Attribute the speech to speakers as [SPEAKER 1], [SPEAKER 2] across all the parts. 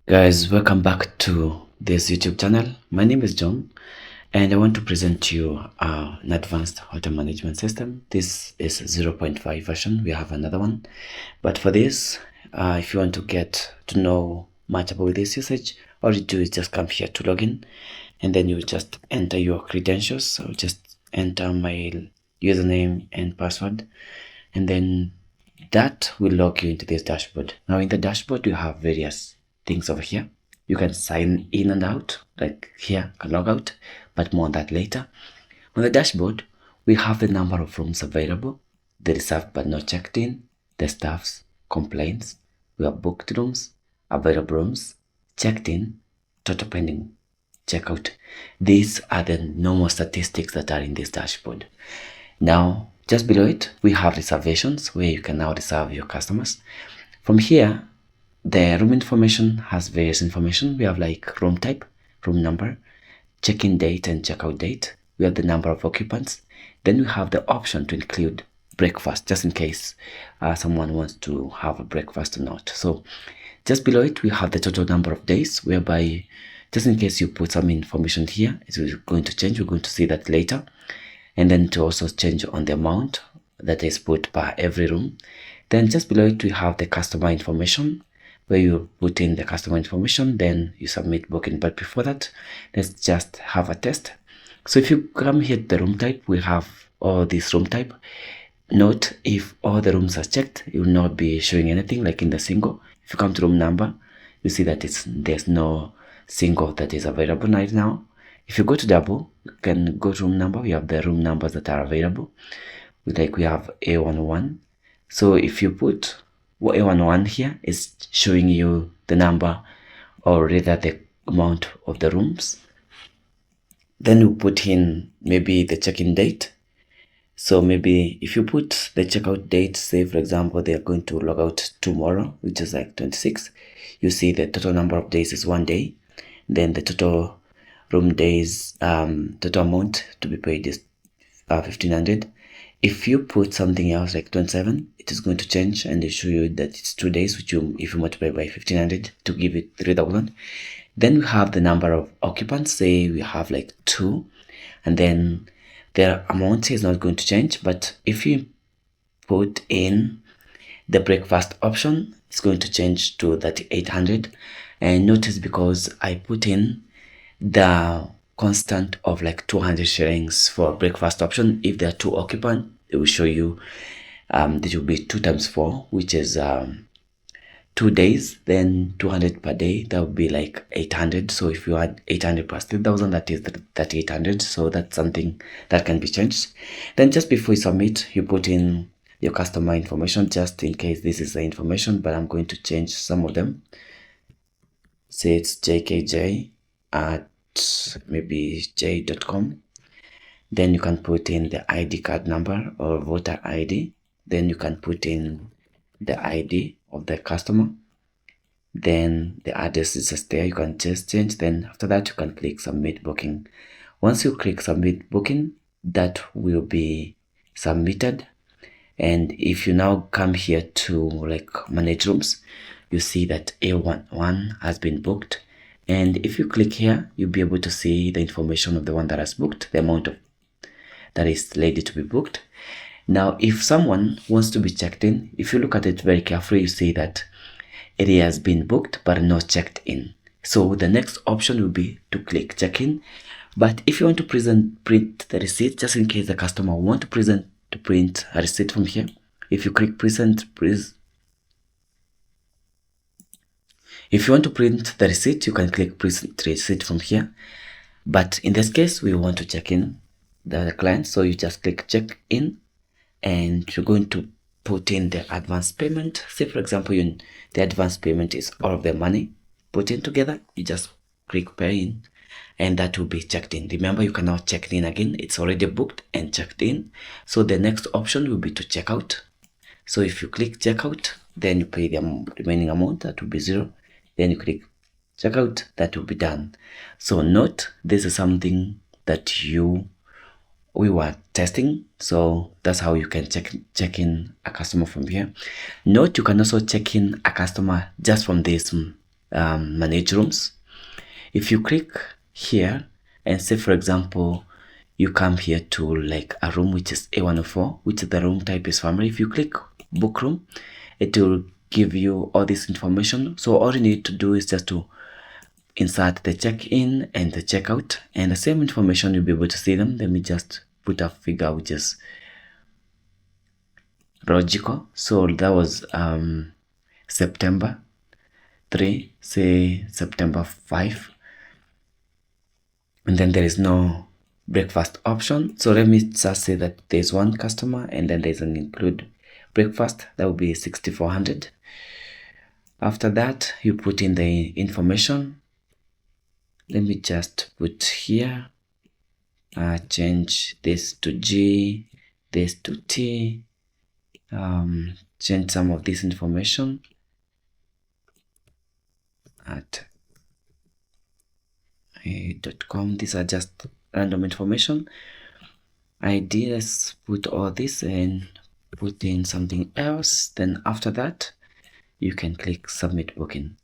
[SPEAKER 1] Guys, welcome back to this YouTube channel. My name is John and I want to present to you an advanced hotel management system. This is 0.5 version. We have another one, but for this, if you want to get to know much about this usage, all you do is just come here to login, and then you just enter your credentials. So just enter my username and password, and then that will log you into this dashboard. Now in the dashboard, you have various things over here. You can sign in and out, like here, can log out, but more on that later. On the dashboard, we have the number of rooms available, the reserved but not checked in, the staff's complaints, we have booked rooms, available rooms, checked in, total pending checkout. These are the normal statistics that are in this dashboard. Now, just below it, we have reservations where you can now reserve your customers. From here, the room information has various information. We have like room type, room number, check-in date and checkout date. We have the number of occupants. Then we have the option to include breakfast, just in case someone wants to have a breakfast or not. So just below it, we have the total number of days, whereby just in case you put some information here, it's going to change. We're going to see that later. And then to also change on the amount that is put per every room. Then just below it, we have the customer information, where you put in the customer information, then you submit booking. But before that, let's just have a test. So if you come here to the room type, we have all this room type. Note, if all the rooms are checked, it will not be showing anything like in the single. If you come to room number, you see that there's no single that is available right now. If you go to double, you can go to room number. We have the room numbers that are available. Like we have A11. So if you put A11 here, it's showing you the number, or rather the amount of the rooms. Then you put in maybe the check-in date. So maybe if you put the checkout date, say for example, they are going to log out tomorrow, which is like 26, you see the total number of days is 1 day. Then the total room days, total amount to be paid is 1500. If you put something else like 27, it is going to change and they show you that it's 2 days, which if you multiply by 1500 to give it 3000. Then we have the number of occupants. Say we have like 2, and then their amount is not going to change. But if you put in the breakfast option, it's going to change to 3800. And notice, because I put in the constant of like 200 shillings for breakfast option, if there are 2 occupants, it will show you this will be 2 times 4, which is 2 days, then 200 per day. That would be like 800. So if you add 800 plus 3000, that is 3800. So that's something that can be changed. Then just before you submit, you put in your customer information, just in case this is the information, but I'm going to change some of them. Say it's jkj at maybe j.com. Then you can put in the ID card number or voter ID. Then you can put in the ID of the customer. Then the address is just there. You can just change. Then after that, you can click submit booking. Once you click submit booking, that will be submitted. And if you now come here to like manage rooms, you see that A11 has been booked. And if you click here, you'll be able to see the information of the one that has booked, the amount of that is ready to be booked. Now, if someone wants to be checked in, if you look at it very carefully, you see that it has been booked but not checked in. So the next option will be to click check in. But if you want to print the receipt, just in case the customer want to print a receipt from here, if you click if you want to print the receipt, you can click print receipt from here. But in this case, we want to check in the client. So you just click check in, and you're going to put in the advance payment. Say for example, the advance payment is all of the money put in together. You just click pay in, and that will be checked in. Remember, you can now check in again. It's already booked and checked in. So the next option will be to check out. So if you click check out, then you pay the remaining amount. That will be 0. Then you click check out. That will be done. So note, this is something that we were testing. So that's how you can check in a customer from here. Note, you can also check in a customer just from this manage rooms. If you click here and say, for example, you come here to like a room which is A104, which the room type is family. If you click book room, it will give you all this information. So all you need to do is just to insert the check-in and the checkout, and the same information you'll be able to see them. Let me just put a figure which is logical. So that was September 3, say September 5, and then there is no breakfast option. So let me just say that there's one customer and then there's an include breakfast. That will be 6,400. After that, you put in the information. Let me just put here, change this to G, this to T, change some of this information at .com. These are just random information. ID, let's put all this and put in something else. Then after that, you can click submit booking.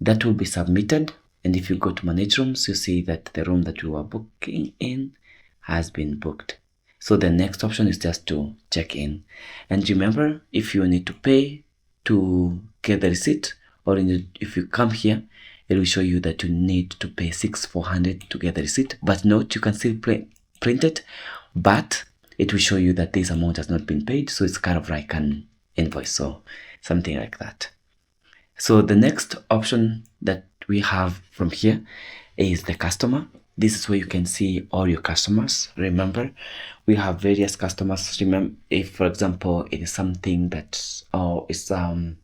[SPEAKER 1] That will be submitted. And if you go to manage rooms, you see that the room that you are booking in has been booked. So the next option is just to check in. And remember, if you need to pay to get the receipt, or if you come here, it will show you that you need to pay 6,400 to get the receipt. But note, you can still print it, but it will show you that this amount has not been paid. So it's kind of like an invoice or something like that. So the next option that we have from here is the customer. This is where you can see all your customers. Remember, we have various customers. Remember, if for example it is something that it's an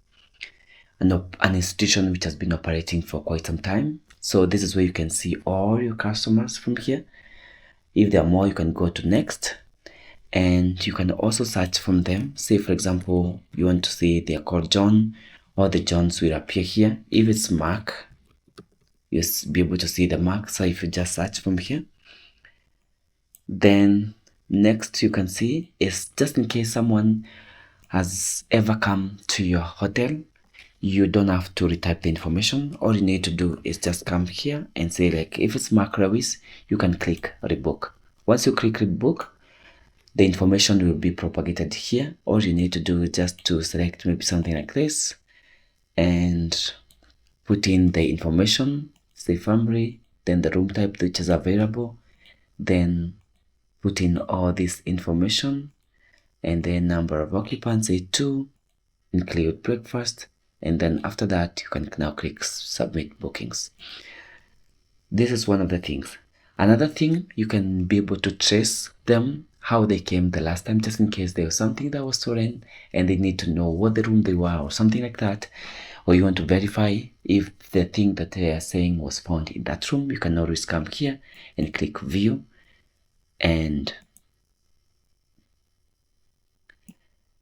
[SPEAKER 1] institution which has been operating for quite some time, so this is where you can see all your customers from here. If there are more, you can go to next, and you can also search from them. Say for example you want to see they are called John, all the Johns will appear here. If it's Mark, you'll be able to see the Mark. So if you just search from here, then next you can see is just in case someone has ever come to your hotel, you don't have to retype the information. All you need to do is just come here and say, like, if it's Mark Lewis, you can click rebook. Once you click rebook, the information will be propagated here. All you need to do is just to select maybe something like this and put in the information, say family, then the room type which is available, then put in all this information, and then number of occupants, say 2, include breakfast, and then after that you can now click submit bookings. This is one of the things. Another thing, you can be able to trace them, how they came the last time, just in case there was something that was stolen and they need to know what the room they were or something like that, or you want to verify if the thing that they are saying was found in that room. You can always come here and click view, and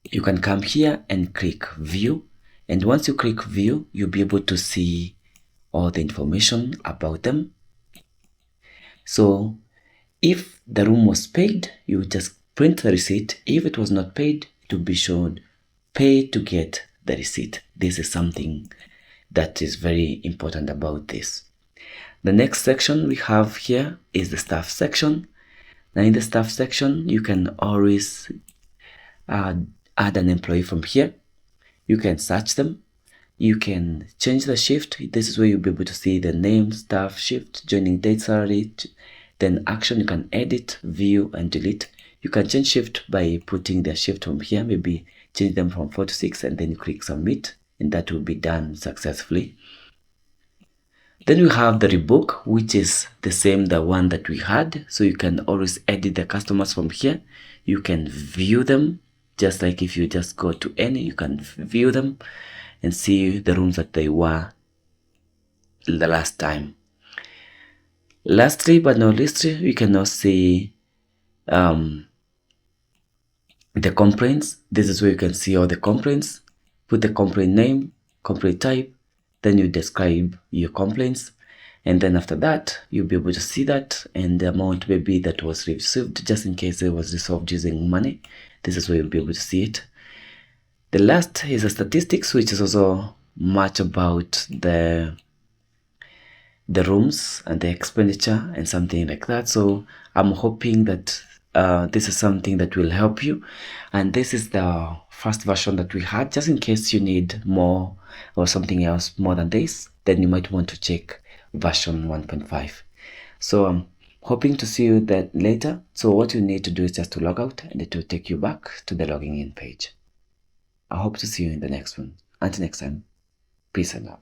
[SPEAKER 1] you can come here and click view, and once you click view, you'll be able to see all the information about them. So if the room was paid, you just print the receipt. If it was not paid, it will be shown pay to get the receipt. This is something that is very important about this. The next section we have here is the staff section. Now in the staff section, you can always add an employee from here. You can search them. You can change the shift. This is where you'll be able to see the name, staff, shift, joining date, salary, then action. You can edit, view, and delete. You can change shift by putting the shift from here, maybe change them from 4 to 6, and then you click submit, and that will be done successfully. Then we have the rebook, which is the same, the one that we had. So you can always edit the customers from here. You can view them, just like if you just go to any, you can view them and see the rooms that they were the last time. Lastly but not least, we can now see the complaints. This is where you can see all the complaints. Put the complaint name, complaint type, then you describe your complaints, and then after that you'll be able to see that and the amount maybe that was received, just in case it was resolved using money. This is where you'll be able to see it. The last is the statistics, which is also much about the the rooms and the expenditure and something like that. So I'm hoping that this is something that will help you, and this is the first version that we had. Just in case you need more or something else more than this, then you might want to check version 1.5. So I'm hoping to see you that later. So what you need to do is just to log out, and it will take you back to the logging in page. I hope to see you in the next one. Until next time, peace and love.